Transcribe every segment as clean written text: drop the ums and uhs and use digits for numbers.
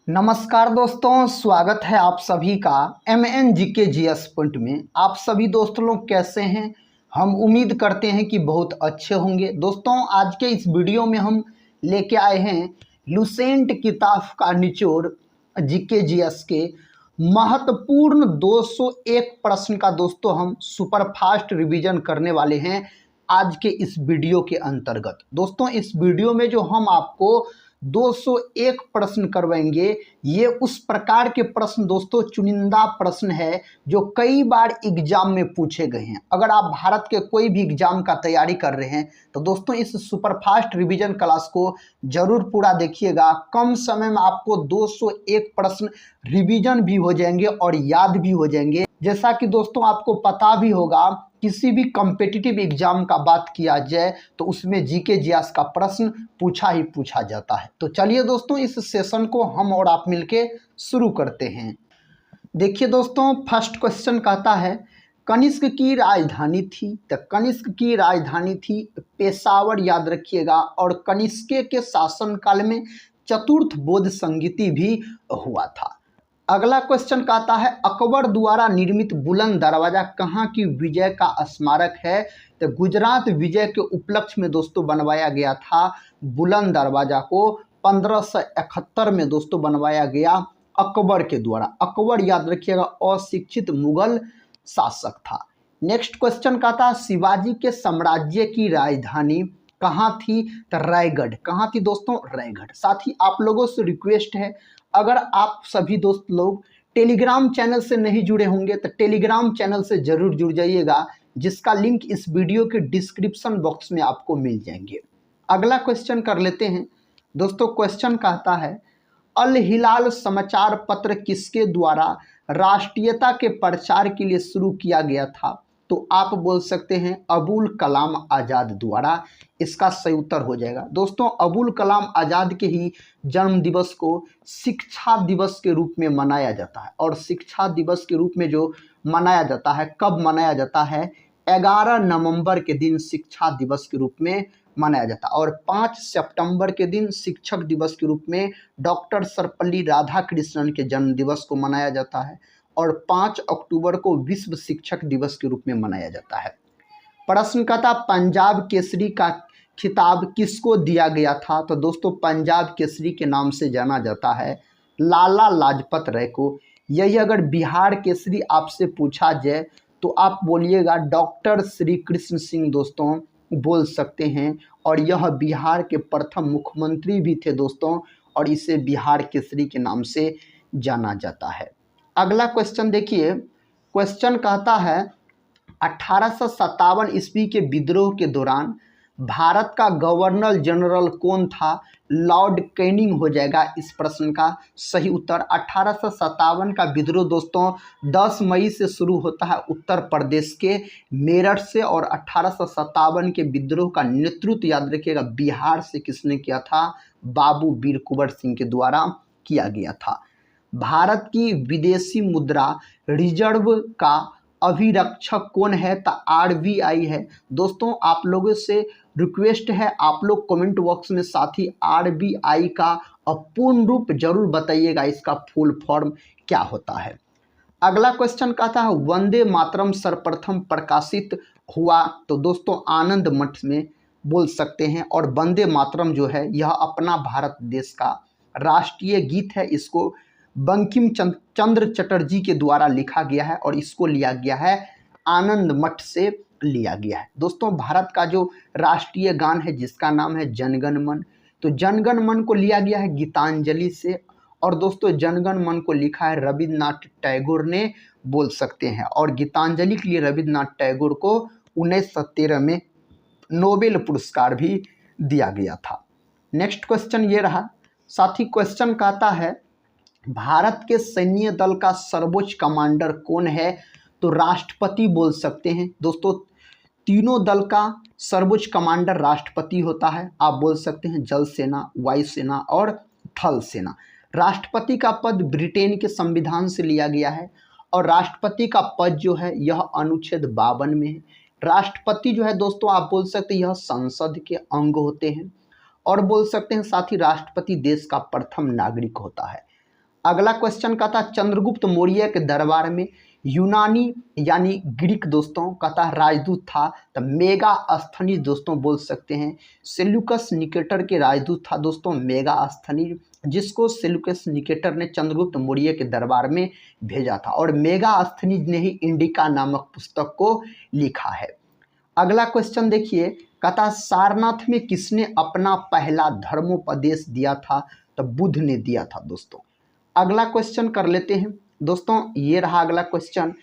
नमस्कार दोस्तों, स्वागत है आप सभी का MN GK GS पॉइंट में। आप सभी दोस्तों लोग कैसे हैं? हम उम्मीद करते हैं कि बहुत अच्छे होंगे। दोस्तों, आज के इस वीडियो में हम लेके आए हैं लुसेंट किताब का निचोड़ GK GS के महत्वपूर्ण 201 प्रश्न का दोस्तों हम सुपर फास्ट रिवीजन करने वाले हैं आज के इस वीडियो के अंतर्गत। दोस्तों, इस वीडियो में जो हम आपको 201 प्रश्न करवाएंगे, ये उस प्रकार के प्रश्न दोस्तों चुनिंदा प्रश्न है जो कई बार एग्जाम में पूछे गए हैं। अगर आप भारत के कोई भी एग्जाम का तैयारी कर रहे हैं तो दोस्तों इस सुपरफास्ट रिवीजन क्लास को जरूर पूरा देखिएगा। कम समय में आपको 201 प्रश्न रिवीजन भी हो जाएंगे और याद भी हो जाएंगे। जैसा कि दोस्तों आपको पता भी होगा, किसी भी कॉम्पिटिटिव एग्जाम का बात किया जाए तो उसमें जीके जीएस का प्रश्न पूछा ही पूछा जाता है। तो चलिए दोस्तों, इस सेशन को हम और आप मिलके शुरू करते हैं। देखिए दोस्तों, फर्स्ट क्वेश्चन कहता है कनिष्क की राजधानी थी। तो कनिष्क की राजधानी थी पेशावर, याद रखिएगा। और कनिष्क के शासनकाल में चतुर्थ बौद्ध संगीति भी हुआ था। अगला क्वेश्चन कहता है अकबर द्वारा निर्मित बुलंद दरवाजा कहाँ की विजय का स्मारक है। तो गुजरात विजय के उपलक्ष्य में दोस्तों बनवाया गया था बुलंद दरवाजा को। 1571 में दोस्तों बनवाया गया अकबर के द्वारा। अकबर, याद रखिएगा, अशिक्षित मुगल शासक था। नेक्स्ट क्वेश्चन कहता है शिवाजी के साम्राज्य की राजधानी कहाँ थी। तो रायगढ़। कहाँ थी दोस्तों? रायगढ़। साथ ही आप लोगों से रिक्वेस्ट है, अगर आप सभी दोस्त लोग टेलीग्राम चैनल से नहीं जुड़े होंगे तो टेलीग्राम चैनल से जरूर जुड़ जाइएगा, जिसका लिंक इस वीडियो के डिस्क्रिप्शन बॉक्स में आपको मिल जाएंगे। अगला क्वेश्चन कर लेते हैं दोस्तों। क्वेश्चन कहता है अल हिलाल समाचार पत्र किसके द्वारा राष्ट्रीयता के प्रचार के लिए शुरू किया गया था। तो आप बोल सकते हैं अबुल कलाम आज़ाद द्वारा। इसका सही उत्तर हो जाएगा दोस्तों अबुल कलाम आज़ाद के ही जन्म दिवस को शिक्षा दिवस के रूप में मनाया जाता है। और शिक्षा दिवस के रूप में जो मनाया जाता है, कब मनाया जाता है? 11 नवंबर के दिन शिक्षा दिवस के रूप में मनाया जाता है। और 5 सितंबर के दिन शिक्षक दिवस के रूप में डॉक्टर सर्वपल्ली राधाकृष्णन के जन्म दिवस को मनाया जाता है। और 5 अक्टूबर को विश्व शिक्षक दिवस के रूप में मनाया जाता है। प्रश्न कहता पंजाब केसरी का खिताब किसको दिया गया था। तो दोस्तों पंजाब केसरी के नाम से जाना जाता है लाला लाजपत राय को। यही अगर बिहार केसरी आपसे पूछा जाए तो आप बोलिएगा डॉक्टर श्री कृष्ण सिंह दोस्तों बोल सकते हैं। और यह बिहार के प्रथम मुख्यमंत्री भी थे दोस्तों, और इसे बिहार केसरी के नाम से जाना जाता है। अगला क्वेश्चन देखिए। क्वेश्चन कहता है 1857 ईस्वी के विद्रोह के दौरान भारत का गवर्नर जनरल कौन था। लॉर्ड कैनिंग हो जाएगा इस प्रश्न का सही उत्तर। 1857 का विद्रोह दोस्तों 10 मई से शुरू होता है उत्तर प्रदेश के मेरठ से। और 1857 के विद्रोह का नेतृत्व, याद रखिएगा, बिहार से किसने किया था? बाबू वीर कुंवर सिंह के द्वारा किया गया था। भारत की विदेशी मुद्रा रिजर्व का अभिरक्षक कौन है? तो RBI है दोस्तों। आप लोगों से रिक्वेस्ट है, आप लोग कमेंट बॉक्स में साथ ही RBI का पूर्ण रूप जरूर बताइएगा, इसका फुल फॉर्म क्या होता है। अगला क्वेश्चन कहता है वंदे मातरम सर्वप्रथम प्रकाशित हुआ। तो दोस्तों आनंद मठ में बोल सकते हैं। और वंदे मातरम जो है यह अपना भारत देश का राष्ट्रीय गीत है। इसको बंकिम चंद्र चटर्जी के द्वारा लिखा गया है और इसको लिया गया है आनंद मठ से लिया गया है। दोस्तों भारत का जो राष्ट्रीय गान है जिसका नाम है जनगण मन, तो जनगण मन को लिया गया है गीतांजलि से। और दोस्तों जनगण मन को लिखा है रविन्द्रनाथ टैगोर ने, बोल सकते हैं। और गीतांजलि के लिए रविन्द्रनाथ टैगोर को 1913 में नोबेल पुरस्कार भी दिया गया था। नेक्स्ट क्वेश्चन ये रहा। साथ ही क्वेश्चन कहता है भारत के सैन्य दल का सर्वोच्च कमांडर कौन है। तो राष्ट्रपति बोल सकते हैं दोस्तों। तीनों दल का सर्वोच्च कमांडर राष्ट्रपति होता है। आप बोल सकते हैं जल सेना, वायु सेना और थल सेना। राष्ट्रपति का पद ब्रिटेन के संविधान से लिया गया है। और राष्ट्रपति का पद जो है यह अनुच्छेद 52 में है। राष्ट्रपति जो है दोस्तों आप बोल सकते हैं यह संसद के अंग होते हैं। और बोल सकते हैं साथ ही राष्ट्रपति देश का प्रथम नागरिक होता है। अगला क्वेश्चन का था चंद्रगुप्त मौर्य के दरबार में यूनानी यानी ग्रीक दोस्तों का था राजदूत था, तो मेगास्थनीज दोस्तों बोल सकते हैं। सेल्यूकस निकेटर के राजदूत था दोस्तों मेगास्थनीज, जिसको सेल्यूकस निकेटर ने चंद्रगुप्त मौर्य के दरबार में भेजा था, और मेगास्थनीज ने ही इंडिका नामक पुस्तक को लिखा है। अगला क्वेश्चन देखिए, कहता सारनाथ में किसने अपना पहला धर्मोपदेश दिया था, तो बुद्ध ने दिया था दोस्तों। अगला क्वेश्चन कर लेते हैं दोस्तों, ये रहा अगला क्वेश्चन।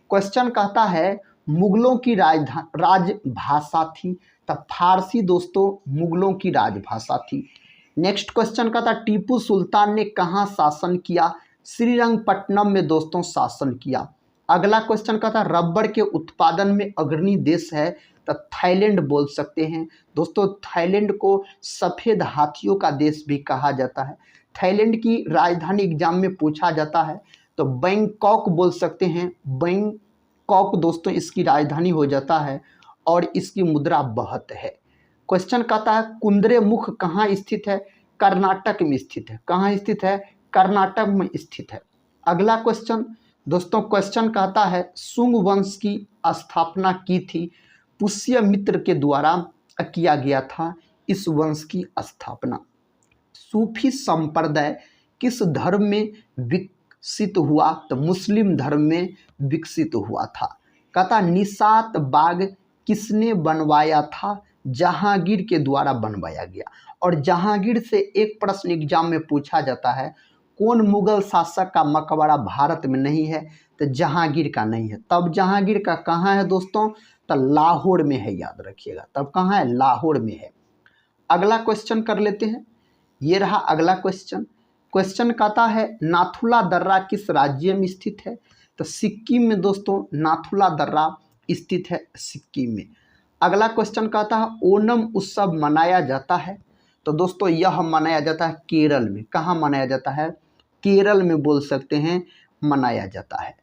क्वेश्चन कहता है मुगलों की राजभाषा थी, तब फारसी दोस्तों मुगलों की राजभाषा थी। नेक्स्ट क्वेश्चन कहता टीपू सुल्तान ने कहाँ शासन किया, श्रीरंगपट्टनम में दोस्तों शासन किया। अगला क्वेश्चन कहता रबर के उत्पादन में अग्रणी देश है, तो थाईलैंड बोल सकते हैं दोस्तों। थाईलैंड को सफ़ेद हाथियों का देश भी कहा जाता है। थाईलैंड की राजधानी एग्जाम में पूछा जाता है, तो बैंकॉक बोल सकते हैं। बैंकॉक दोस्तों इसकी राजधानी हो जाता है, और इसकी मुद्रा बहत है। क्वेश्चन कहता है कुंद्रे मुख कहाँ स्थित है, कर्नाटक में स्थित है। कहाँ स्थित है, कर्नाटक में स्थित है। अगला क्वेश्चन दोस्तों, क्वेश्चन कहता है शुंग वंश की स्थापना की थी, पुष्यमित्र के द्वारा किया गया था इस वंश की स्थापना। सूफी संप्रदाय किस धर्म में विकसित हुआ, तो मुस्लिम धर्म में विकसित हुआ था। कहता निशात बाग किसने बनवाया था, जहांगीर के द्वारा बनवाया गया। और जहांगीर से एक प्रश्न एग्जाम में पूछा जाता है, कौन मुगल शासक का मकबरा भारत में नहीं है, तो जहांगीर का नहीं है। तब जहांगीर का कहाँ है दोस्तों, तो लाहौर में है, याद रखिएगा। तब कहाँ है, लाहौर में है। अगला क्वेश्चन कर लेते हैं, ये रहा अगला क्वेश्चन। क्वेश्चन कहता है नाथुला दर्रा किस राज्य में स्थित है, तो सिक्किम में दोस्तों नाथुला दर्रा स्थित है, सिक्किम में। अगला क्वेश्चन कहता है ओणम उत्सव मनाया जाता है, तो दोस्तों यह मनाया जाता है केरल में। कहाँ मनाया जाता है, केरल में बोल सकते हैं मनाया जाता है।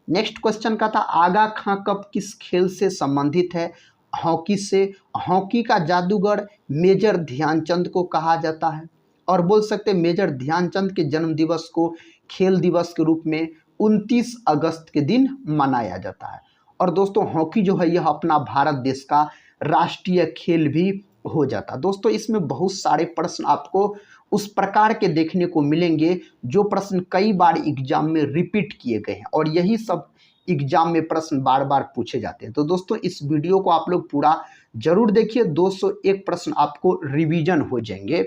नेक्स्ट क्वेश्चन कहता आगा खां कप किस खेल से संबंधित है, हॉकी से। हॉकी का जादूगर मेजर ध्यानचंद को कहा जाता है, और बोल सकते हैं मेजर ध्यानचंद के जन्म दिवस को खेल दिवस के रूप में 29 अगस्त के दिन मनाया जाता है। और दोस्तों हॉकी जो है यह अपना भारत देश का राष्ट्रीय खेल भी हो जाता है। दोस्तों इसमें बहुत सारे प्रश्न आपको उस प्रकार के देखने को मिलेंगे जो प्रश्न कई बार एग्जाम में रिपीट किए गए हैं, और यही सब एग्जाम में प्रश्न बार बार पूछे जाते हैं। तो दोस्तों इस वीडियो को आप लोग पूरा जरूर देखिए, 201 प्रश्न आपको रिवीजन हो जाएंगे।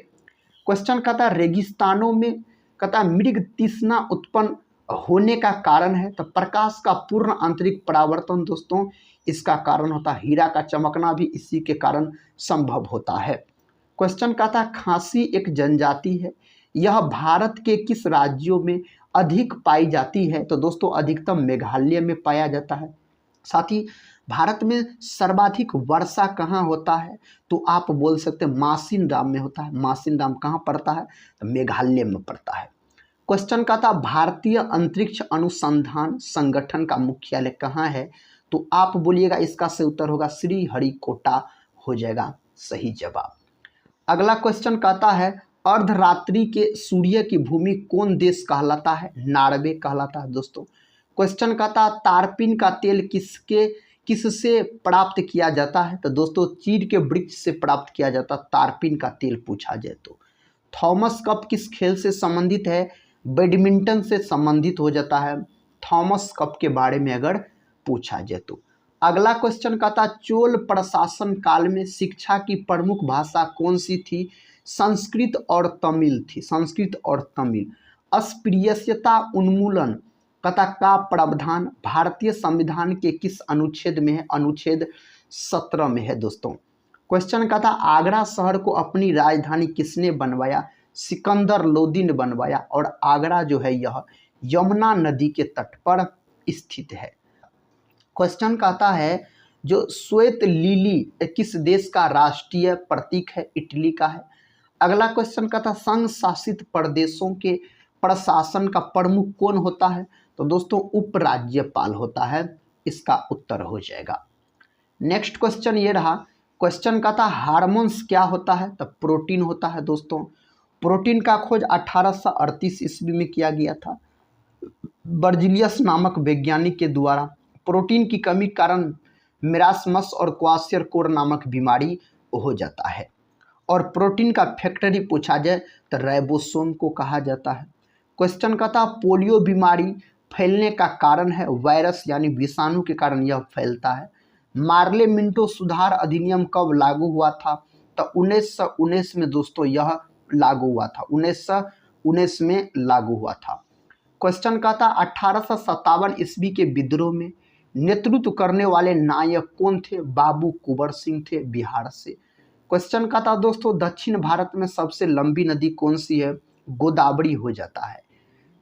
क्वेश्चन कहता है रेगिस्तानों में कहता मृग तृष्णा उत्पन्न होने का कारण है, तो प्रकाश का पूर्ण आंतरिक परावर्तन दोस्तों इसका कारण होता है। हीरा का चमकना भी इसी के कारण संभव होता है। क्वेश्चन कहता है खांसी एक जनजाति है, यह भारत के किस राज्यों में अधिक पाई जाती है, तो दोस्तों अधिकतम मेघालय में पाया जाता है। साथ ही भारत में सर्वाधिक वर्षा कहाँ होता है, तो आप बोल सकते हैं मासिनराम में होता है। मासिनराम कहाँ पड़ता है, तो मेघालय में पड़ता है। क्वेश्चन का था भारतीय अंतरिक्ष अनुसंधान संगठन का मुख्यालय कहाँ है, तो आप बोलिएगा इसका सही उत्तर होगा श्रीहरिकोटा हो जाएगा सही जवाब। अगला क्वेश्चन कहता है अर्धरात्रि के सूर्य की भूमि कौन देश कहलाता है, नॉर्वे कहलाता है दोस्तों। क्वेश्चन कहता है तारपीन का तेल किससे प्राप्त किया जाता है, तो दोस्तों चीड़ के वृक्ष से प्राप्त किया जाता है तारपीन का तेल पूछा जाए तो। थॉमस कप किस खेल से संबंधित है, बैडमिंटन से संबंधित हो जाता है थॉमस कप के बारे में अगर पूछा जाए तो। अगला क्वेश्चन कहता चोल प्रशासन काल में शिक्षा की प्रमुख भाषा कौन सी थी, संस्कृत और तमिल थी, संस्कृत और तमिल। अस्पृश्यता उन्मूलन कहता का प्रावधान भारतीय संविधान के किस अनुच्छेद में है, अनुच्छेद 17 में है दोस्तों। क्वेश्चन कहता आगरा शहर को अपनी राजधानी किसने बनवाया, सिकंदर लोदी ने बनवाया, और आगरा जो है यह यमुना नदी के तट पर स्थित है। क्वेश्चन कहता है जो श्वेत लिली किस देश का राष्ट्रीय प्रतीक है, इटली का है। अगला क्वेश्चन कहता संघ शासित प्रदेशों के प्रशासन का प्रमुख कौन होता है, तो दोस्तों उपराज्यपाल होता है, इसका उत्तर हो जाएगा। नेक्स्ट क्वेश्चन ये रहा। क्वेश्चन कहता हार्मोन्स क्या होता है, तो प्रोटीन होता है दोस्तों। प्रोटीन का खोज 1838 ईस्वी में किया गया था बर्जीलियस नामक वैज्ञानिक के द्वारा। प्रोटीन की कमी के कारण मेरास्मस और क्वासियरकोर नामक बीमारी हो जाता है। और प्रोटीन का फैक्टरी पूछा जाए तो राइबोसोम को कहा जाता है। क्वेश्चन का था पोलियो बीमारी फैलने का कारण है वायरस यानी विषाणु के कारण यह फैलता है। मार्ले मिंटो सुधार अधिनियम कब लागू हुआ था? तो 1919 में दोस्तों यह लागू हुआ था, 1919 में लागू हुआ था। क्वेश्चन का था 1857 ईस्वी के विद्रोह में नेतृत्व करने वाले नायक कौन थे? बाबू कुंवर सिंह थे बिहार से। क्वेश्चन का था दोस्तों दक्षिण भारत में सबसे लंबी नदी कौन सी है? गोदावरी हो जाता है।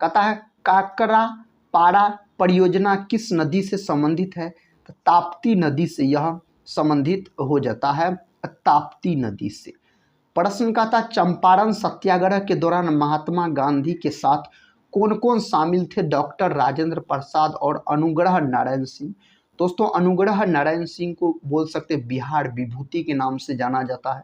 कहता है काकरा पाड़ा परियोजना किस नदी से संबंधित है? तो ताप्ती नदी से यह संबंधित हो जाता है, ताप्ती नदी से। प्रश्न का था चंपारण सत्याग्रह के दौरान महात्मा गांधी के साथ कौन कौन शामिल थे? डॉक्टर राजेंद्र प्रसाद और अनुग्रह नारायण सिंह। दोस्तों अनुग्रह नारायण सिंह को बोल सकते बिहार विभूति के नाम से जाना जाता है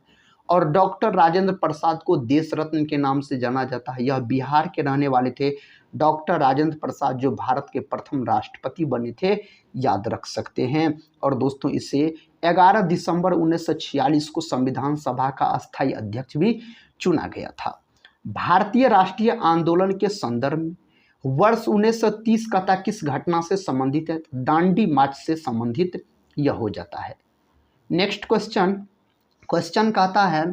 और डॉक्टर राजेंद्र प्रसाद को देश रत्न के नाम से जाना जाता है। यह बिहार के रहने वाले थे डॉक्टर राजेंद्र प्रसाद, जो भारत के प्रथम राष्ट्रपति बने थे, याद रख सकते हैं। और दोस्तों इसे 11 दिसंबर 1946 को संविधान सभा का अस्थायी अध्यक्ष भी चुना गया था। भारतीय राष्ट्रीय आंदोलन के संदर्भ में वर्ष 1930 का था किस घटना से संबंधित है? दांडी मार्च से संबंधित यह हो जाता है। नेक्स्ट क्वेश्चन कहता है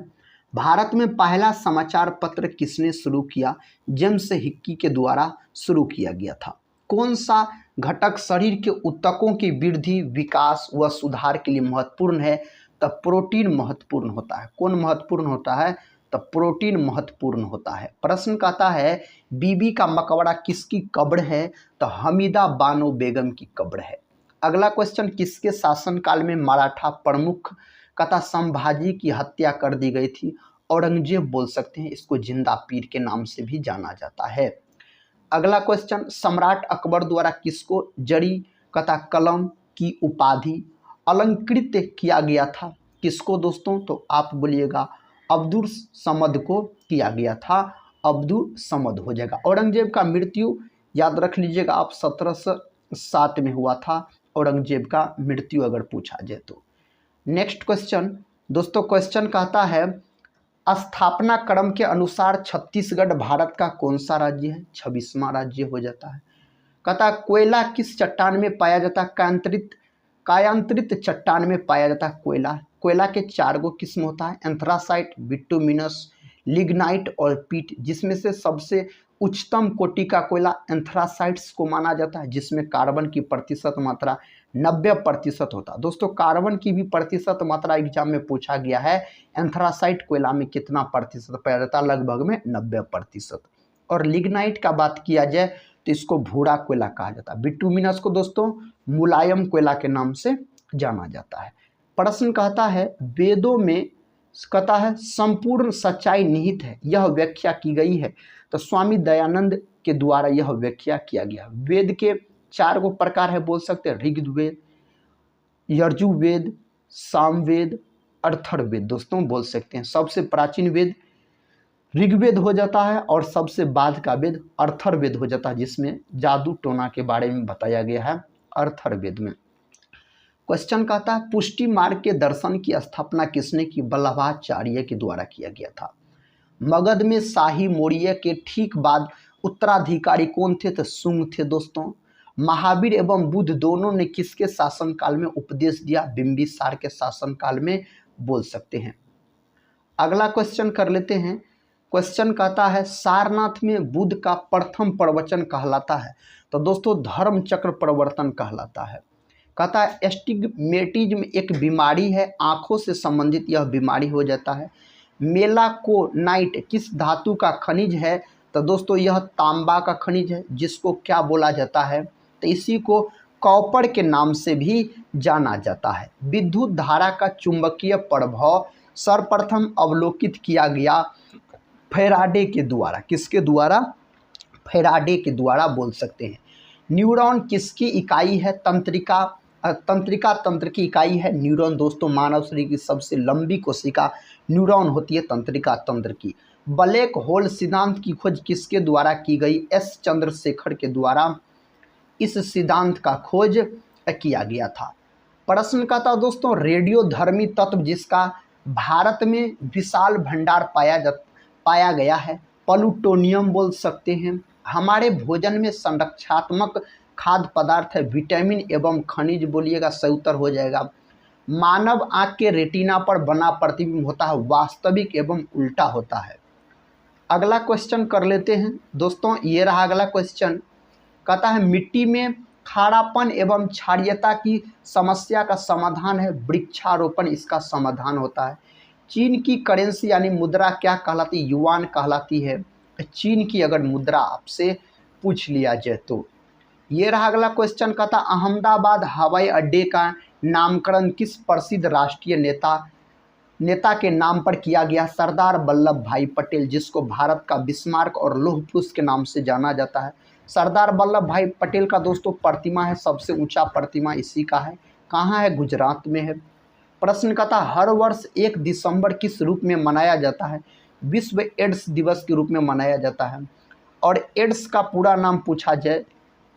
भारत में पहला समाचार पत्र किसने शुरू किया? जेम्स हिक्की के द्वारा शुरू किया गया था। कौन सा घटक शरीर के ऊतकों की वृद्धि, विकास व सुधार के लिए महत्वपूर्ण है? तब प्रोटीन महत्वपूर्ण होता है। कौन महत्वपूर्ण होता है? तब प्रोटीन महत्वपूर्ण होता है। प्रश्न कहता है बीबी का मकबरा किसकी कब्र है? तो हमीदा बानो बेगम की कब्र है। अगला क्वेश्चन किसके शासनकाल में मराठा प्रमुख कथा संभाजी की हत्या कर दी गई थी? औरंगजेब बोल सकते हैं, इसको जिंदा पीर के नाम से भी जाना जाता है। अगला क्वेश्चन सम्राट अकबर द्वारा किसको जड़ी कथा कलम की उपाधि अलंकृत किया गया था? किसको दोस्तों? तो आप बोलिएगा अब्दुल समद को किया गया था, अब्दुल समद हो जाएगा। औरंगजेब का मृत्यु याद रख लीजिएगा आप 1707 में हुआ था औरंगजेब का मृत्यु, अगर पूछा जाए तो। नेक्स्ट क्वेश्चन दोस्तों, क्वेश्चन कहता है स्थापना क्रम के अनुसार छत्तीसगढ़ भारत का कौन सा राज्य है? 26वां राज्य हो जाता है। कहता है कोयला किस चट्टान में पाया जाता है? कायांतरित चट्टान में पाया जाता है कोयला। कोयला के 4 गो किस्म होता है, एंथ्रासाइट, बिटुमिनस, लिग्नाइट और पीट, जिसमें से सबसे उच्चतम कोटि का कोयला एंथ्रासाइट्स को माना जाता है, जिसमें कार्बन की प्रतिशत मात्रा 90% होता है। दोस्तों कार्बन की भी प्रतिशत मात्रा एग्जाम में पूछा गया है, एंथ्रासाइट कोयला में कितना प्रतिशत पाया जाता है? लगभग में 90%। और लिग्नाइट का बात किया जाए तो इसको भूरा कोयला कहा जाता है। बिटुमिनस को दोस्तों मुलायम कोयला के नाम से जाना जाता है। प्रश्न कहता है वेदों में कहता है संपूर्ण सच्चाई निहित है, यह व्याख्या की गई है? तो स्वामी दयानंद के द्वारा यह व्याख्या किया गया। वेद के 4 गो प्रकार है, बोल सकते हैं ऋग्वेद, यजुर्वेद, सामवेद, अथर्ववेद। दोस्तों बोल सकते हैं सबसे प्राचीन वेद ऋग्वेद हो जाता है और सबसे बाद का वेद अथर्ववेद हो जाता है, जिसमें जादू टोना के बारे में बताया गया है अथर्ववेद में। क्वेश्चन कहता है पुष्टि मार्ग के दर्शन की स्थापना किसने की? वल्लभाचार्य के द्वारा किया गया था। मगध में शाही मौर्य के ठीक बाद उत्तराधिकारी कौन थे? तो शुंग थे। दोस्तों महावीर एवं बुद्ध दोनों ने किसके शासनकाल में उपदेश दिया? बिंबिसार के शासनकाल में बोल सकते हैं। अगला क्वेश्चन कर लेते हैं। क्वेश्चन कहता है सारनाथ में बुद्ध का प्रथम प्रवचन कहलाता है? तो दोस्तों धर्म चक्र प्रवर्तन कहलाता है। कहता है एस्टिग्मेटिज्म एक बीमारी है, आंखों से संबंधित यह बीमारी हो जाता है। मेलाकोनाइट किस धातु का खनिज है? तो दोस्तों यह तांबा का खनिज है, जिसको क्या बोला जाता है? तो इसी को कॉपर के नाम से भी जाना जाता है। विद्युत धारा का चुंबकीय प्रभाव सर्वप्रथम अवलोकित किया गया फैराडे के द्वारा। किसके द्वारा? फैराडे के द्वारा बोल सकते हैं। न्यूरॉन किसकी इकाई है? तंत्रिका तंत्र की इकाई है न्यूरॉन। दोस्तों मानव शरीर की सबसे लंबी कोशिका न्यूरॉन होती है तंत्रिका तंत्र की। ब्लैक होल सिद्धांत की खोज किसके द्वारा की गई? एस चंद्रशेखर के द्वारा इस सिद्धांत का खोज किया गया था। प्रश्न का था दोस्तों, रेडियोधर्मी तत्व जिसका भारत में विशाल भंडार पाया गया है, प्लूटोनियम बोल सकते हैं। हमारे भोजन में संरक्षात्मक खाद्य पदार्थ है, विटामिन एवं खनिज बोलिएगा, सही उत्तर हो जाएगा। मानव आंख के रेटिना पर बना प्रतिबिंब होता है, वास्तविक एवं उल्टा होता है। अगला क्वेश्चन कर लेते हैं दोस्तों, ये रहा अगला क्वेश्चन। कहता है मिट्टी में खारापन एवं क्षारीयता की समस्या का समाधान है वृक्षारोपण, इसका समाधान होता है। चीन की करेंसी यानी मुद्रा क्या कहलाती है? युआन कहलाती है। चीन की अगर मुद्रा आपसे पूछ लिया जाए तो। ये रहा अगला क्वेश्चन। कहता अहमदाबाद हवाई अड्डे का नामकरण किस प्रसिद्ध राष्ट्रीय नेता के नाम पर किया गया? सरदार वल्लभ भाई पटेल, जिसको भारत का बिस्मार्क और लौह पुरुष के नाम से जाना जाता है। सरदार वल्लभ भाई पटेल का दोस्तों प्रतिमा है, सबसे ऊंचा प्रतिमा इसी का है। कहाँ है? गुजरात में है। प्रश्न का था हर वर्ष 1 दिसंबर किस रूप में मनाया जाता है? विश्व एड्स दिवस के रूप में मनाया जाता है। और एड्स का पूरा नाम पूछा जाए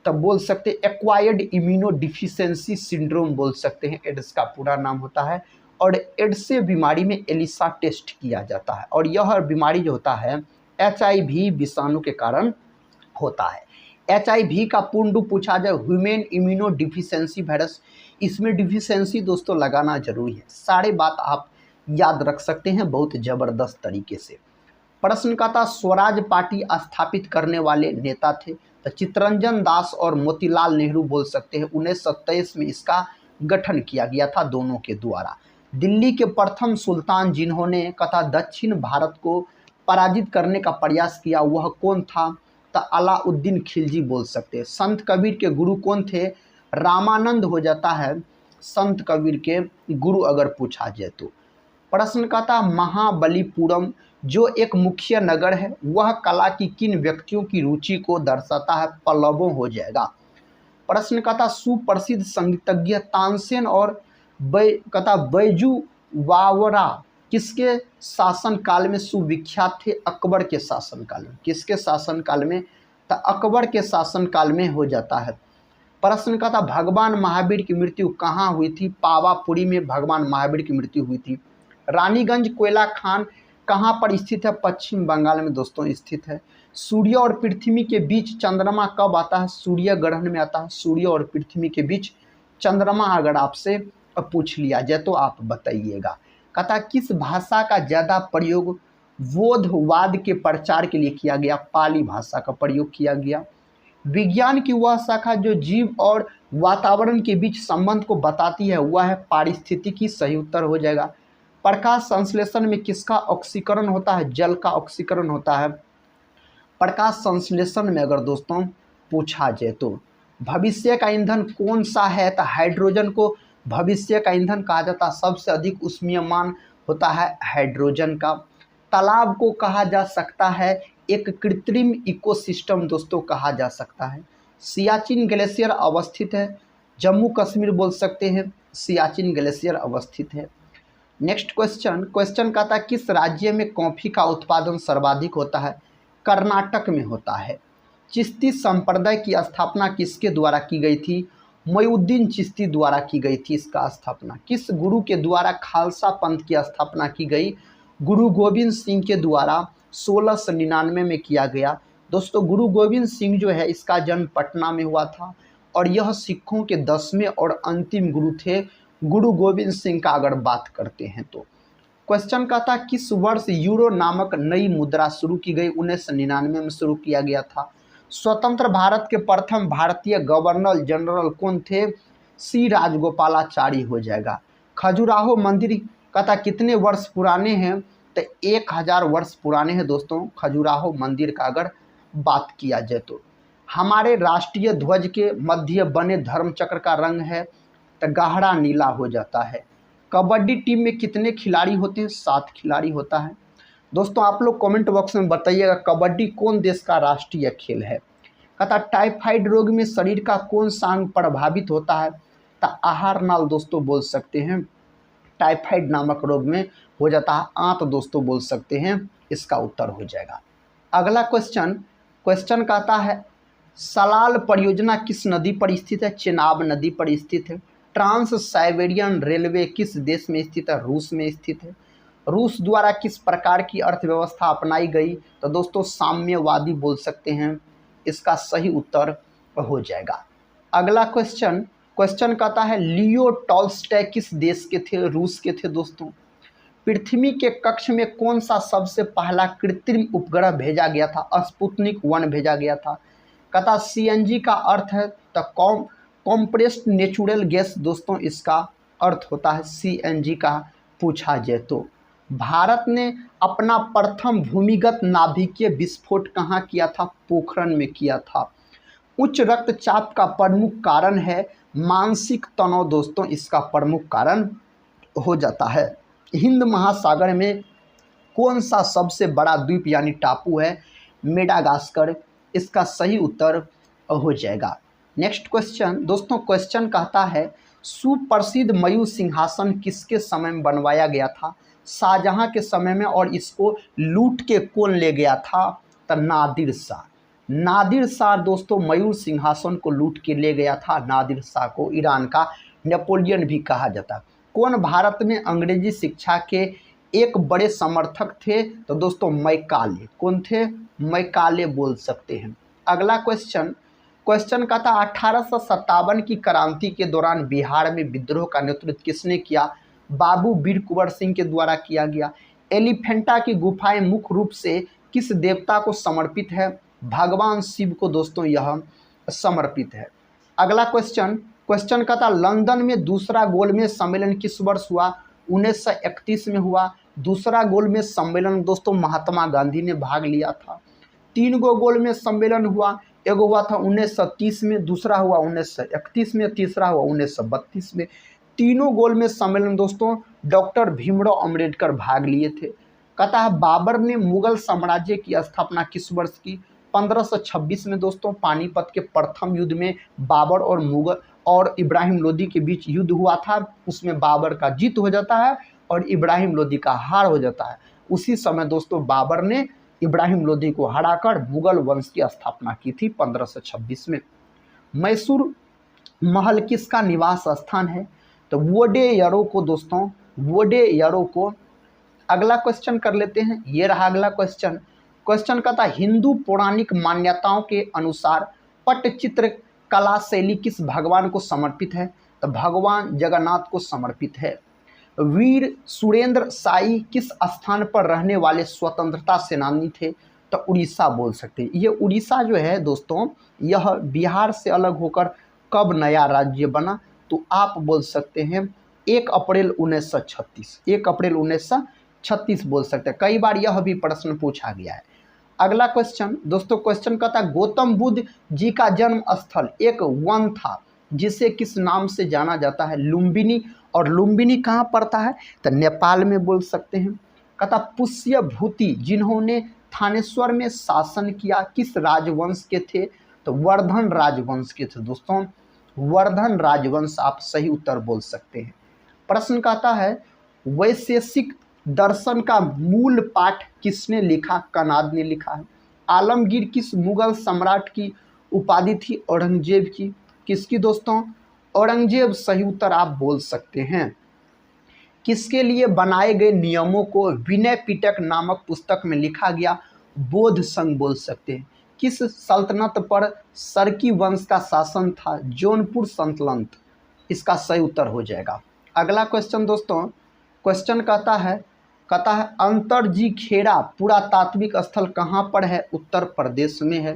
तब बोल सकते हैं एक्वायर्ड इम्यूनो डिफिशियंसी सिंड्रोम बोल सकते हैं, एड्स का पूरा नाम होता है। और एड्स से बीमारी में एलिसा टेस्ट किया जाता है, और यह बीमारी जो होता है HIV विषाणु के कारण होता है। HIV का पूर्ण रूप पूछा जाए ह्यूमन इम्यूनो डिफिशियंसी वायरस, इसमें डिफिशियंसी दोस्तों लगाना जरूरी है। सारे बात आप याद रख सकते हैं बहुत ज़बरदस्त तरीके से। प्रश्न का था स्वराज पार्टी स्थापित करने वाले नेता थे, तो चित्तरंजन दास और मोतीलाल नेहरू बोल सकते हैं। 1927 में इसका गठन किया गया था दोनों के द्वारा। दिल्ली के प्रथम सुल्तान जिन्होंने कथा दक्षिण भारत को पराजित करने का प्रयास किया वह कौन था? तो अलाउद्दीन खिलजी बोल सकते हैं। संत कबीर के गुरु कौन थे? रामानंद हो जाता है संत कबीर के गुरु अगर पूछा जाए तो। प्रश्न का था महाबलीपुरम जो एक मुख्य नगर है वह कला की किन व्यक्तियों की रुचि को दर्शाता है? पल्लवों हो जाएगा। प्रश्न का था सुप्रसिद्ध संगीतज्ञ तानसेन और बैजू बावरा किसके शासन काल में सुविख्यात थे? अकबर के शासन काल में। किसके शासन काल में? तो अकबर के शासन काल में हो जाता है। प्रश्न का था भगवान महावीर की मृत्यु कहाँ हुई थी? पावापुरी में भगवान महावीर की मृत्यु हुई थी। रानीगंज कोयला खान कहाँ पर स्थित है? पश्चिम बंगाल में दोस्तों स्थित है। सूर्य और पृथ्वी के बीच चंद्रमा कब आता है? सूर्य ग्रहण में आता है। सूर्य और पृथ्वी के बीच चंद्रमा अगर आपसे पूछ लिया जाए तो आप बताइएगा। कहता किस भाषा का ज़्यादा प्रयोग बोधवाद के प्रचार के लिए किया गया? पाली भाषा का प्रयोग किया गया। विज्ञान की वह शाखा जो जीव और वातावरण के बीच संबंध को बताती है वह है पारिस्थितिकी, सही उत्तर हो जाएगा। प्रकाश संश्लेषण में किसका ऑक्सीकरण होता है? जल का ऑक्सीकरण होता है प्रकाश संश्लेषण में अगर दोस्तों पूछा जाए तो। भविष्य का ईंधन कौन सा है? तो हाइड्रोजन को भविष्य का ईंधन कहा जाता है। सबसे अधिक उष्मीयमान होता है हाइड्रोजन का। तालाब को कहा जा सकता है एक कृत्रिम इकोसिस्टम दोस्तों कहा जा सकता है। सियाचिन ग्लेशियर अवस्थित है जम्मू कश्मीर बोल सकते हैं, सियाचिन ग्लेशियर अवस्थित है। नेक्स्ट क्वेश्चन का था किस राज्य में कॉफ़ी का उत्पादन सर्वाधिक होता है? कर्नाटक में होता है। चिश्ती संप्रदाय की स्थापना किसके द्वारा की गई थी? मोइनुद्दीन चिश्ती द्वारा की गई थी इसका स्थापना। किस गुरु के द्वारा खालसा पंथ की स्थापना की गई? गुरु गोविंद सिंह के द्वारा 1699 में किया गया। दोस्तों गुरु गोविंद सिंह जो है इसका जन्म पटना में हुआ था और यह सिखों के 10वें और अंतिम गुरु थे गुरु गोविंद सिंह का अगर बात करते हैं तो। क्वेश्चन का था किस वर्ष यूरो नामक नई मुद्रा शुरू की गई? 1999 में शुरू किया गया था। स्वतंत्र भारत के प्रथम भारतीय गवर्नर जनरल कौन थे? सी राजगोपालाचारी हो जाएगा। खजुराहो मंदिर का था कितने वर्ष पुराने हैं? तो 1000 वर्ष पुराने हैं दोस्तों खजुराहो मंदिर का अगर बात किया जाए तो। हमारे राष्ट्रीय ध्वज के मध्य बने धर्मचक्र का रंग है तो गहरा नीला हो जाता है। कबड्डी टीम में कितने खिलाड़ी होते हैं? 7 खिलाड़ी होता है। दोस्तों आप लोग कमेंट बॉक्स में बताइएगा कबड्डी कौन देश का राष्ट्रीय खेल है? कहता टाइफाइड रोग में शरीर का कौन सा अंग प्रभावित होता है? तो आहार नाल दोस्तों बोल सकते हैं टाइफाइड नामक रोग में हो जाता है। आंत दोस्तों बोल सकते हैं, इसका उत्तर हो जाएगा। अगला क्वेश्चन कहता है सलाल परियोजना किस नदी पर स्थित है? चेनाब नदी पर स्थित है। ट्रांस साइबेरियन रेलवे किस देश में स्थित है? रूस में स्थित है। रूस द्वारा किस प्रकार की अर्थव्यवस्था अपनाई गई? तो दोस्तों साम्यवादी बोल सकते हैं, इसका सही उत्तर हो जाएगा। अगला क्वेश्चन कहता है लियो टॉल्स्टॉय किस देश के थे? रूस के थे दोस्तों। पृथ्वी के कक्ष में कौन सा सबसे पहला कृत्रिम उपग्रह भेजा गया था? स्पुतनिक 1 भेजा गया था। कहता सीएनजी का अर्थ है तो कॉम्प्रेस्ड नेचुरल गैस दोस्तों, इसका अर्थ होता है सीएनजी का पूछा जाए तो। भारत ने अपना प्रथम भूमिगत नाभिकीय विस्फोट कहाँ किया था? पोखरण में किया था। उच्च रक्तचाप का प्रमुख कारण है मानसिक तनाव दोस्तों, इसका प्रमुख कारण हो जाता है। हिंद महासागर में कौन सा सबसे बड़ा द्वीप यानी टापू है? मेडागास्कर, इसका सही उत्तर हो जाएगा। नेक्स्ट क्वेश्चन दोस्तों, क्वेश्चन कहता है सुप्रसिद्ध मयूर सिंहासन किसके समय में बनवाया गया था? शाहजहां के समय में। और इसको लूट के कौन ले गया था? तो नादिर शाह। नादिर शाह दोस्तों मयूर सिंहासन को लूट के ले गया था। नादिर शाह को ईरान का नेपोलियन भी कहा जाता। कौन भारत में अंग्रेजी शिक्षा के एक बड़े समर्थक थे? तो दोस्तों मैकाले। कौन थे? मैकाले बोल सकते हैं। अगला क्वेश्चन का था 1857 की क्रांति के दौरान बिहार में विद्रोह का नेतृत्व किसने किया? बाबू वीर कुंवर सिंह के द्वारा किया गया। एलिफेंटा की गुफाएं मुख्य रूप से किस देवता को समर्पित है? भगवान शिव को दोस्तों यह समर्पित है। अगला क्वेश्चन का था लंदन में दूसरा गोलमेज सम्मेलन किस वर्ष हुआ? 1931 में हुआ। दूसरा गोलमेज सम्मेलन दोस्तों महात्मा गांधी ने भाग लिया था। 3 गो गोलमेज सम्मेलन हुआ, एगो हुआ था 1930 में, दूसरा हुआ 1931 में, तीसरा हुआ 1932 में। तीनों गोलमेज सम्मेलन दोस्तों डॉक्टर भीमराव अम्बेडकर भाग लिए थे। कहता है बाबर ने मुगल साम्राज्य की स्थापना किस वर्ष की? 1526 में दोस्तों। पानीपत के प्रथम युद्ध में बाबर और मुगल और इब्राहिम लोदी के बीच युद्ध हुआ था, उसमें बाबर का जीत हो जाता है और इब्राहिम लोदी का हार हो जाता है। उसी समय दोस्तों बाबर ने इब्राहिम लोदी को हराकर मुगल वंश की स्थापना की थी 1526 में। मैसूर महल किसका निवास स्थान है? तो वोडेयरो को दोस्तों, वोडेयरो को। अगला क्वेश्चन कर लेते हैं, ये रहा अगला क्वेश्चन का था हिंदू पौराणिक मान्यताओं के अनुसार पट्टचित्र कला शैली किस भगवान को समर्पित है? तो भगवान जगन्नाथ को समर्पित है। वीर सुरेंद्र साई किस स्थान पर रहने वाले स्वतंत्रता सेनानी थे? तो उड़ीसा बोल सकते हैं। ये उड़ीसा जो है दोस्तों यह बिहार से अलग होकर कब नया राज्य बना? तो आप बोल सकते हैं 1 अप्रैल 1936। 1 अप्रैल 1936 बोल सकते हैं। कई बार यह भी प्रश्न पूछा गया है। अगला क्वेश्चन दोस्तों, क्वेश्चन कहता है गौतम बुद्ध जी का जन्म स्थल एक वन था जिसे किस नाम से जाना जाता है? लुम्बिनी। और लुम्बिनी कहाँ पड़ता है? तो नेपाल में बोल सकते हैं। कहता पुष्यभूति जिन्होंने थानेश्वर में शासन किया किस राजवंश के थे? तो वर्धन राजवंश के थे दोस्तों। वर्धन राजवंश आप सही उत्तर बोल सकते हैं। प्रश्न कहता है वैशेषिक दर्शन का मूल पाठ किसने लिखा? कनाद ने लिखा है। आलमगीर किस मुगल सम्राट की उपाधि थी? औरंगजेब की। किसकी दोस्तों? औरंगजेब सही उत्तर आप बोल सकते हैं। किसके लिए बनाए गए नियमों को विनय पिटक नामक पुस्तक में लिखा गया? बोध संघ बोल सकते हैं। किस सल्तनत पर सरकी वंश का शासन था? जौनपुर सल्तनत, इसका सही उत्तर हो जाएगा। अगला क्वेश्चन दोस्तों, क्वेश्चन कहता है अंतरजी खेड़ा पुरातात्विक स्थल कहाँ पर है? उत्तर प्रदेश में है।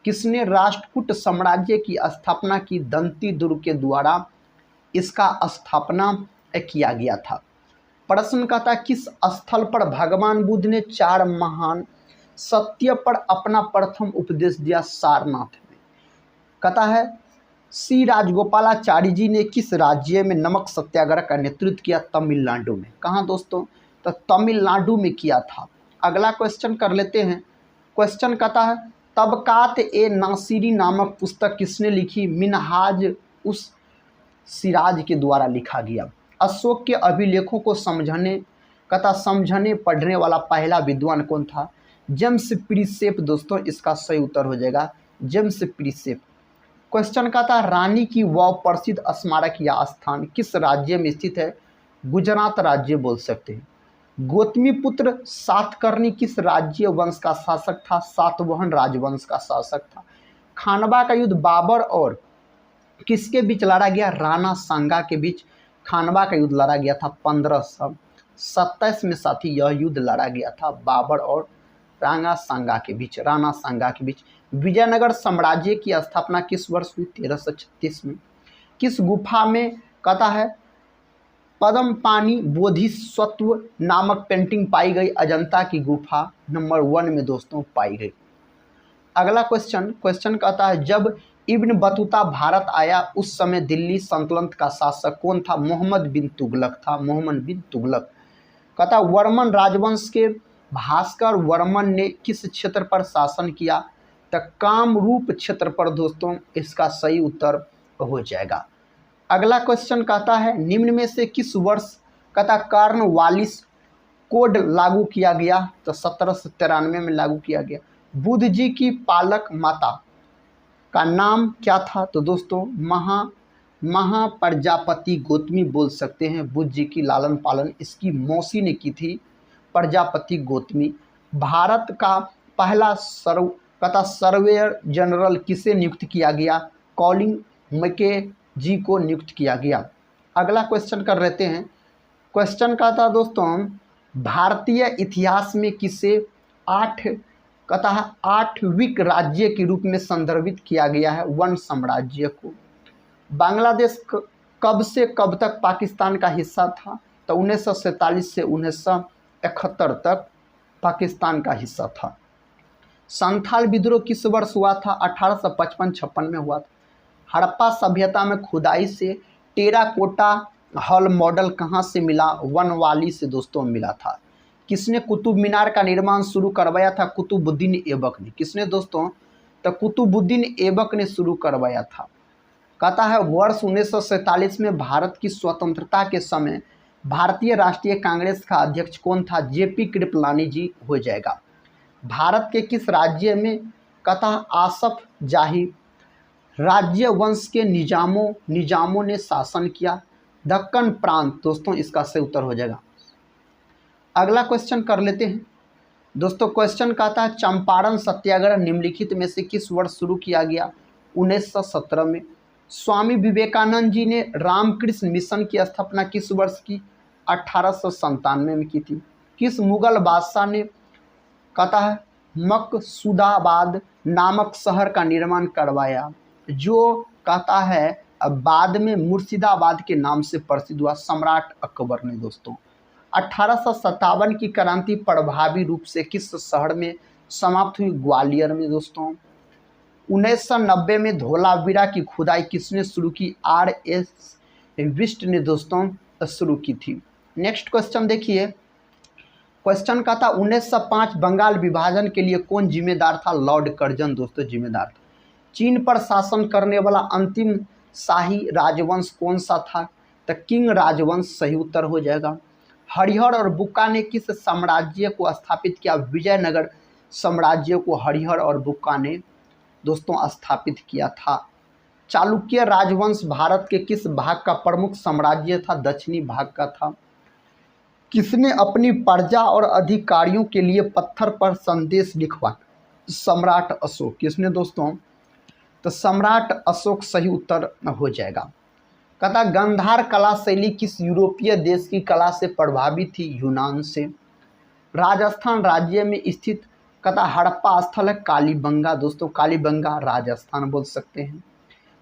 किसने राष्ट्रकूट साम्राज्य की स्थापना की? दंती दुर्ग के द्वारा इसका स्थापना किया गया था। प्रश्न कहता है किस स्थल पर भगवान बुद्ध ने 4 महान सत्य पर अपना प्रथम उपदेश दिया? सारनाथ में। कहता है श्री राजगोपालाचारी जी ने किस राज्य में नमक सत्याग्रह का नेतृत्व किया? तमिलनाडु में। कहाँ दोस्तों? तो तमिलनाडु में किया था। अगला क्वेश्चन कर लेते हैं। क्वेश्चन कहता है तबकात ए नासिरी नामक पुस्तक किसने लिखी? मिनहाज उस सिराज के द्वारा लिखा गया। अशोक के अभिलेखों को समझने पढ़ने वाला पहला विद्वान कौन था? जेम्स प्रिंसेप दोस्तों इसका सही उत्तर हो जाएगा जेम्स प्रिंसेप। क्वेश्चन का था रानी की वह प्रसिद्ध स्मारक या स्थान किस राज्य में स्थित है? गुजरात राज्य बोल सकते हैं। गौतमीपुत्र सातकर्णी किस राज्य वंश का शासक था? सातवाहन राजवंश का शासक था। खानवा का युद्ध बाबर और किसके बीच लड़ा गया? राणा सांगा के बीच खानवा का युद्ध लड़ा गया था 1527 में साथी यह युद्ध लड़ा गया था बाबर और राणा सांगा के बीच। विजयनगर साम्राज्य की स्थापना किस वर्ष हुई? 1336 में। किस गुफा में कहता है पद्मपाणि बोधिसत्व नामक पेंटिंग पाई गई? अजंता की गुफा नंबर 1 में दोस्तों पाई गई। अगला क्वेश्चन कहता है जब इब्न बतूता भारत आया उस समय दिल्ली सल्तनत का शासक कौन था? मोहम्मद बिन तुगलक। कहता वर्मन राजवंश के भास्कर वर्मन ने किस क्षेत्र पर शासन किया? तो कामरूप क्षेत्र पर दोस्तों इसका सही उत्तर हो जाएगा। अगला क्वेश्चन कहता है निम्न में से किस वर्ष कहता कॉर्नवालिस कोड लागू किया गया? तो 1793 में लागू किया गया। बुद्ध जी की पालक माता का नाम क्या था? तो दोस्तों महाप्रजापति गौतमी बोल सकते हैं। बुद्ध जी की लालन पालन इसकी मौसी ने की थी प्रजापति गौतमी। भारत का पहला सर्वेयर जनरल किसे नियुक्त किया गया? कॉलिंग मैके जी को नियुक्त किया गया। अगला क्वेश्चन कर लेते हैं। क्वेश्चन का था दोस्तों भारतीय इतिहास में किसे आठविक राज्य के रूप में संदर्भित किया गया है? वन साम्राज्य को। बांग्लादेश कब से कब तक पाकिस्तान का हिस्सा था? तो 1947 से 1971 तक पाकिस्तान का हिस्सा था। संथाल विद्रोह किस वर्ष हुआ था? 1855-56 में हुआ था। हड़प्पा सभ्यता में खुदाई से टेराकोटा हॉल मॉडल कहाँ से मिला? वनवाली से दोस्तों मिला था। किसने कुतुब मीनार का निर्माण शुरू करवाया था? कुतुबुद्दीन ऐबक ने। किसने दोस्तों? तो कुतुबुद्दीन ऐबक ने शुरू करवाया था। कहता है वर्ष 1947 में भारत की स्वतंत्रता के समय भारतीय राष्ट्रीय कांग्रेस का अध्यक्ष कौन था? जेपी कृपलानी जी हो जाएगा। भारत के किस राज्य में कहता आसफ जाही राज्य वंश के निजामों ने शासन किया? दक्कन प्रांत दोस्तों इसका सही उत्तर हो जाएगा। अगला क्वेश्चन कर लेते हैं दोस्तों। क्वेश्चन कहता है चंपारण सत्याग्रह निम्नलिखित में से किस वर्ष शुरू किया गया? 1917 में। स्वामी विवेकानंद जी ने रामकृष्ण मिशन की स्थापना किस वर्ष की? 1897 में की थी। किस मुगल बादशाह ने कहता है मकसूदाबाद नामक शहर का निर्माण करवाया? जो कहता है अब बाद में मुर्शिदाबाद के नाम से प्रसिद्ध हुआ सम्राट अकबर ने दोस्तों। 1857 की क्रांति प्रभावी रूप से किस शहर में समाप्त हुई? ग्वालियर में दोस्तों। 1990 में धोलावीरा की खुदाई किसने शुरू की? RS विस्ट ने दोस्तों शुरू की थी। नेक्स्ट क्वेश्चन देखिए। क्वेश्चन का था 1905 बंगाल विभाजन के लिए कौन जिम्मेदार था? लॉर्ड कर्जन दोस्तों जिम्मेदार था। चीन पर शासन करने वाला अंतिम शाही राजवंश कौन सा था? तो किंग राजवंश सही उत्तर हो जाएगा। हरिहर और बुक्का ने किस साम्राज्य को स्थापित किया? विजयनगर साम्राज्य को हरिहर और बुक्का ने दोस्तों स्थापित किया था। चालुक्य राजवंश भारत के किस भाग का प्रमुख साम्राज्य था? दक्षिणी भाग का था। किसने अपनी प्रजा और अधिकारियों के लिए पत्थर पर संदेश लिखवाया? सम्राट अशोक। किसने दोस्तों? तो सम्राट अशोक सही उत्तर हो जाएगा। कहता गांधार कला शैली किस यूरोपीय देश की कला से प्रभावित थी? यूनान से। राजस्थान राज्य में स्थित कहता हड़प्पा स्थल है कालीबंगा दोस्तों। कालीबंगा राजस्थान बोल सकते हैं।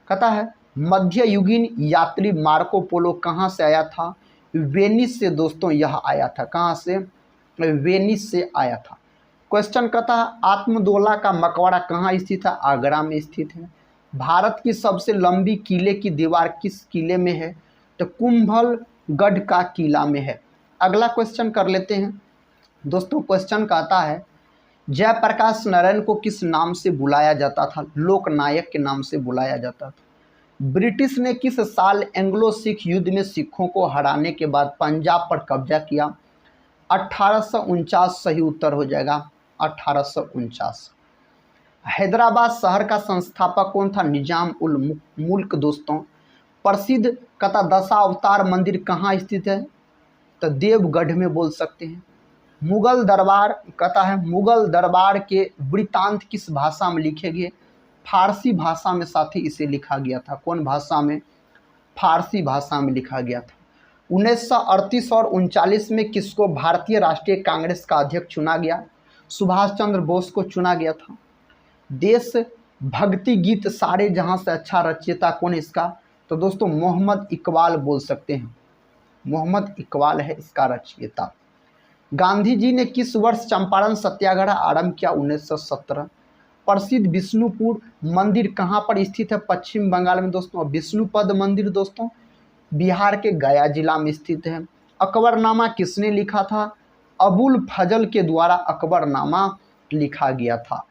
कहता है मध्ययुगीन यात्री मार्को पोलो कहाँ से आया था? वेनिस से दोस्तों यह आया था। कहाँ से? वेनिस से आया था। क्वेश्चन कहता है आत्मदोला का मकबरा कहाँ स्थित है? आगरा में स्थित है। भारत की सबसे लंबी किले की दीवार किस किले में है? तो कुंभलगढ़ का किला में है। अगला क्वेश्चन कर लेते हैं दोस्तों। क्वेश्चन कहता है जयप्रकाश नारायण को किस नाम से बुलाया जाता था? लोकनायक के नाम से बुलाया जाता था। ब्रिटिश ने किस साल एंग्लो सिख युद्ध में सिखों को हराने के बाद पंजाब पर कब्जा किया? 1849 सही उत्तर हो जाएगा, 1849। हैदराबाद शहर का संस्थापक कौन था? निजाम उल मुल्क दोस्तों। प्रसिद्ध कथा दशावतार मंदिर कहाँ स्थित है? तो देवगढ़ में बोल सकते हैं। मुगल दरबार कहता है, मुगल दरबार के वृत्तांत किस भाषा में लिखे गए? फारसी भाषा में साथी इसे लिखा गया था। कौन भाषा में? फारसी भाषा में लिखा गया था। 1938 और 39 में किसको भारतीय राष्ट्रीय कांग्रेस का अध्यक्ष चुना गया? सुभाष चंद्र बोस को चुना गया था। देश भक्ति गीत सारे जहां से अच्छा रचयिता कौन है इसका? तो दोस्तों मोहम्मद इकबाल बोल सकते हैं, मोहम्मद इकबाल है इसका रचयिता। गांधी जी ने किस वर्ष चंपारण सत्याग्रह आरंभ किया? 1917। प्रसिद्ध विष्णुपुर मंदिर कहाँ पर स्थित है? पश्चिम बंगाल में दोस्तों। विष्णुपद मंदिर दोस्तों बिहार के गया जिला में स्थित है। अकबरनामा किसने लिखा था? अबुल फजल के द्वारा अकबरनामा लिखा गया था।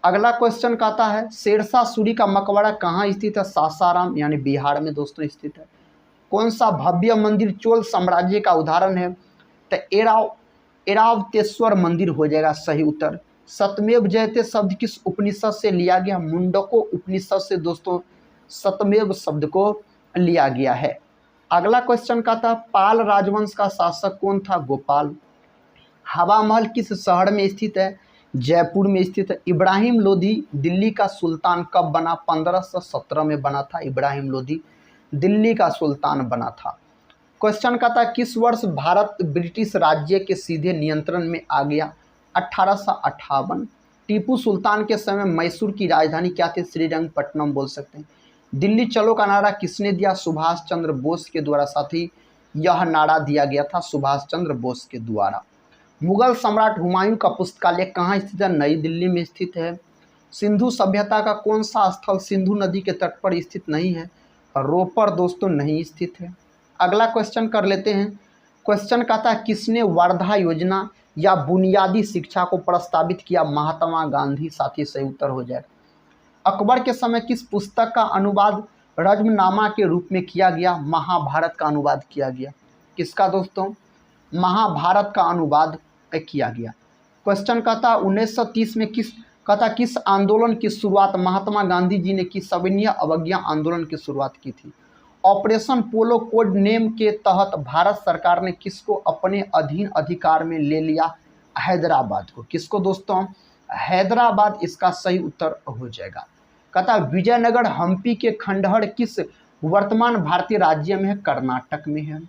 अगला क्वेश्चन कहता है शेरशाह सूरी का मकबरा कहाँ स्थित है? सासाराम यानी बिहार में दोस्तों स्थित है। कौन सा भव्य मंदिर चोल साम्राज्य का उदाहरण है? तो ऐरावतेश्वर मंदिर हो जाएगा सही उत्तर। सतमेव जयते शब्द किस उपनिषद से लिया गया? मुंडको उपनिषद से दोस्तों सतमेव शब्द को लिया गया है। अगला क्वेश्चन का था पाल राजवंश का शासक कौन था? गोपाल। हवा महल किस शहर में स्थित है? जयपुर में स्थित है। इब्राहिम लोधी दिल्ली का सुल्तान कब बना? 1517 में बना था। इब्राहिम लोधी दिल्ली का सुल्तान बना था। क्वेश्चन का था किस वर्ष भारत ब्रिटिश राज्य के सीधे नियंत्रण में आ गया? 1858। टीपू सुल्तान के समय मैसूर की राजधानी क्या थी? श्रीरंगपट्टनम बोल सकते हैं। दिल्ली चलो का नारा किसने दिया? सुभाष चंद्र बोस के द्वारा साथी यह नारा दिया गया था सुभाष चंद्र बोस के द्वारा। मुगल सम्राट हुमायूं का पुस्तकालय कहाँ स्थित है? नई दिल्ली में स्थित है। सिंधु सभ्यता का कौन सा स्थल सिंधु नदी के तट पर स्थित नहीं है? रोपड़ दोस्तों नहीं स्थित है। अगला क्वेश्चन कर लेते हैं। क्वेश्चन का था किसने वर्धा योजना या बुनियादी शिक्षा को प्रस्तावित किया? महात्मा गांधी साथी सही उत्तर हो जाएगा। अकबर के समय किस पुस्तक का अनुवाद रज्मनामा के रूप में किया गया? महाभारत का अनुवाद किया गया। किसका दोस्तों? महाभारत का अनुवाद किया गया। क्वेश्चन का था 1930 में किस आंदोलन की शुरुआत महात्मा गांधी जी ने की? सविनय अवज्ञा आंदोलन की शुरुआत की थी। ऑपरेशन पोलो कोड नेम के तहत भारत सरकार ने किसको अपने अधीन अधिकार में ले लिया? हैदराबाद को। किसको दोस्तों? हैदराबाद इसका सही उत्तर हो जाएगा। कहता विजयनगर हम्पी के खंडहर किस वर्तमान भारतीय राज्य में है? कर्नाटक में है।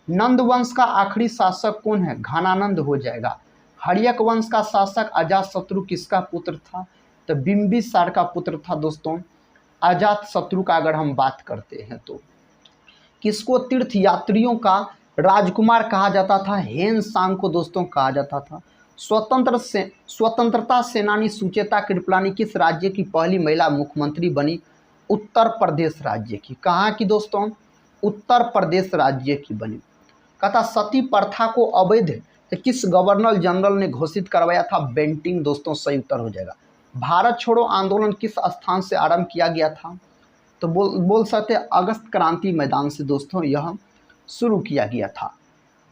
नंद वंश का आखिरी शासक कौन है? घनानंद हो जाएगा। हर्यक वंश का शासक अजातशत्रु किसका पुत्र था? तो बिंबिसार का पुत्र था दोस्तों अजातशत्रु का। अगर हम बात करते हैं तो किसको तीर्थ यात्रियों का राजकुमार कहा जाता था? हेन सांग को दोस्तों कहा जाता था। स्वतंत्रता सेनानी सुचेता कृपलानी किस राज्य की पहली महिला मुख्यमंत्री बनी? उत्तर प्रदेश राज्य की। कहाँ की दोस्तों? उत्तर प्रदेश राज्य की बनी। कहता सती प्रथा को अवैध किस गवर्नर जनरल ने घोषित करवाया था? बेंटिंग दोस्तों सही उत्तर हो जाएगा। भारत छोड़ो आंदोलन किस स्थान से आरंभ किया गया था? तो बोल सकते अगस्त क्रांति मैदान से दोस्तों यह शुरू किया गया था।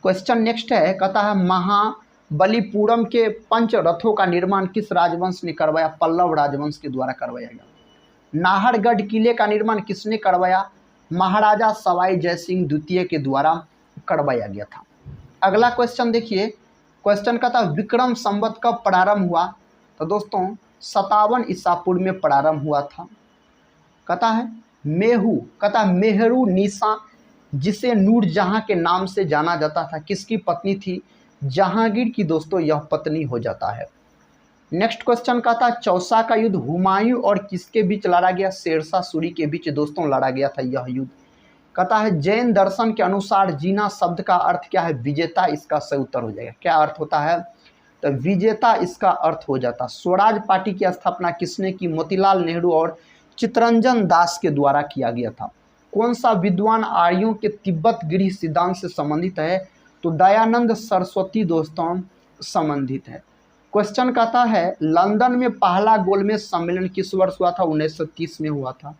क्वेश्चन नेक्स्ट है। कहता है महाबलीपुरम के पंच रथों का निर्माण किस राजवंश ने करवाया? पल्लव राजवंश के द्वारा करवाया गया। नाहरगढ़ किले का निर्माण किसने करवाया? महाराजा सवाई जयसिंह द्वितीय के द्वारा करवाया गया था। अगला क्वेश्चन देखिए। क्वेश्चन कहता है विक्रम संवत कब प्रारंभ हुआ? तो दोस्तों 57 ईसा पूर्व में प्रारंभ हुआ था। कहता है मेहरू निशा जिसे नूरजहां के नाम से जाना जाता था किसकी पत्नी थी? जहांगीर की दोस्तों यह पत्नी हो जाता है। नेक्स्ट क्वेश्चन कहता है चौसा का युद्ध हुमायूं और किसके बीच लड़ा गया? शेरशाह सूरी के बीच दोस्तों लड़ा गया था यह युद्ध। कहता है जैन दर्शन के अनुसार जीना शब्द का अर्थ क्या है? विजेता इसका सही उत्तर हो जाएगा। क्या अर्थ होता है? तो विजेता इसका अर्थ हो जाता। स्वराज पार्टी की स्थापना किसने की? मोतीलाल नेहरू और चित्तरंजन दास के द्वारा किया गया था। कौन सा विद्वान आर्यों के तिब्बत गृह सिद्धांत से संबंधित है? तो दयानंद सरस्वती दोस्तों संबंधित है। क्वेश्चन कहता है लंदन में पहला गोलमेज सम्मेलन किस वर्ष हुआ था? 1930 में हुआ था।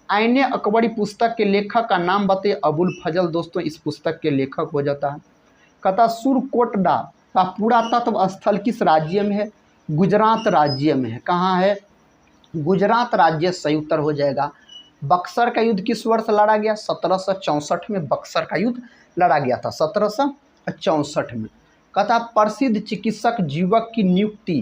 आईने अकबरी पुस्तक के लेखक का नाम बताइए। अबुल फजल दोस्तों इस पुस्तक के लेखक हो जाता है। कहता सुरकोटडा का पुरातत्व स्थल किस राज्य में है? गुजरात राज्य में है। कहाँ है? गुजरात राज्य सही उत्तर हो जाएगा। बक्सर का युद्ध किस वर्ष लड़ा गया? 1764 में बक्सर का युद्ध लड़ा गया था, 1764 में। कहता प्रसिद्ध चिकित्सक जीवक की नियुक्ति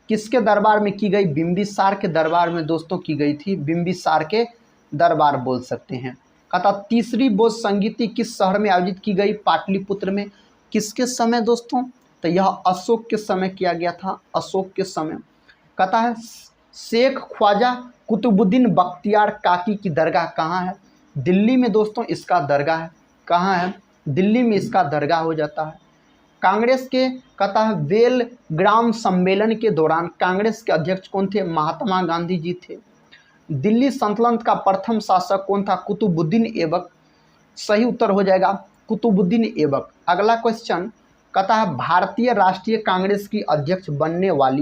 किसके दरबार में की गई? बिंबिसार के दरबार में दोस्तों की गई थी। बिंबिसार के दरबार बोल सकते हैं। कहता तीसरी बोध संगीति किस शहर में आयोजित की गई? पाटलिपुत्र में। किसके समय दोस्तों? तो यह अशोक के समय किया गया था, अशोक के समय। कहता है शेख ख्वाजा कुतुबुद्दीन बख्तियार काकी की दरगाह कहाँ है? दिल्ली में दोस्तों इसका दरगाह है। कहाँ है? दिल्ली में इसका दरगाह हो जाता है। कांग्रेस के कहता है बेलग्राम सम्मेलन के दौरान कांग्रेस के अध्यक्ष कौन थे? महात्मा गांधी जी थे। दिल्ली सल्तनत का प्रथम शासक कौन था? कुतुबुद्दीन ऐबक। सही उत्तर हो जाएगा कुतुबुद्दीन ऐबक। अगला क्वेश्चन कहता है भारतीय राष्ट्रीय कांग्रेस की अध्यक्ष बनने वाली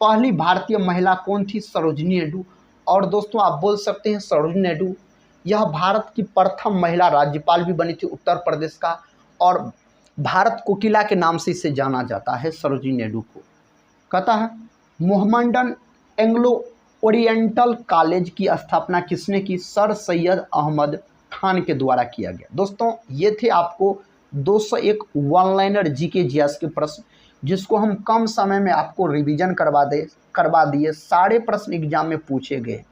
पहली भारतीय महिला कौन थी? सरोजिनी नायडू। और दोस्तों आप बोल सकते हैं सरोजिनी नायडू यह भारत की प्रथम महिला राज्यपाल भी बनी थी उत्तर प्रदेश का, और भारत कोकिला के नाम से इसे जाना जाता है सरोजिनी नायडू को। कहता है मोहम्मडन एंग्लो ओरिएंटल कॉलेज की स्थापना किसने की? सर सैयद अहमद खान के द्वारा किया गया। दोस्तों ये थे आपको 201 वन लाइनर जीके जीएस के प्रश्न, जिसको हम कम समय में आपको रिवीजन करवा दिए। सारे प्रश्न एग्जाम में पूछे गए।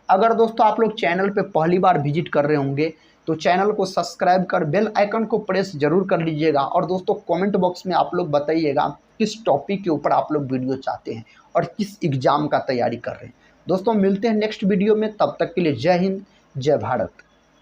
अगर दोस्तों आप लोग चैनल पे पहली बार विजिट कर रहे होंगे तो चैनल को सब्सक्राइब कर बेल आइकन को प्रेस जरूर कर लीजिएगा। और दोस्तों कमेंट बॉक्स में आप लोग बताइएगा किस टॉपिक के ऊपर आप लोग वीडियो चाहते हैं और किस एग्जाम का तैयारी कर रहे हैं। दोस्तों मिलते हैं नेक्स्ट वीडियो में, तब तक के लिए जय हिंद, जय भारत।